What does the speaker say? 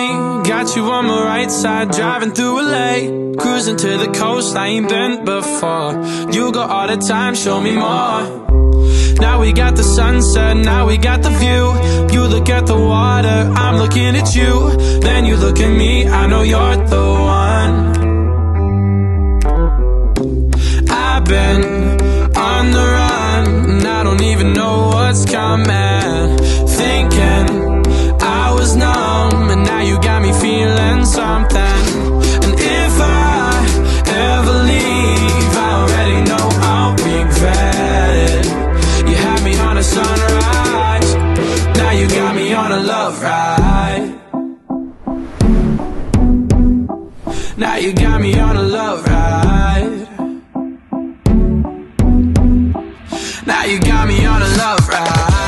me, got you on my right side, driving through LA, cruising to the coast, I ain't been before. You go all the time, show me more. Now we got the sunset, now we got the view. You look at the water, I'm looking at you. Then you look at me, I know you're the one. I've been on the run, and I don't even know what's coming. Thinking I was numb, and now you got me feeling something. And if I ever leave, I already know I'll regret it. You had me on a sunrise, now you got me on a love ride. Now you got me on a love ride. Now you got me on a love ride.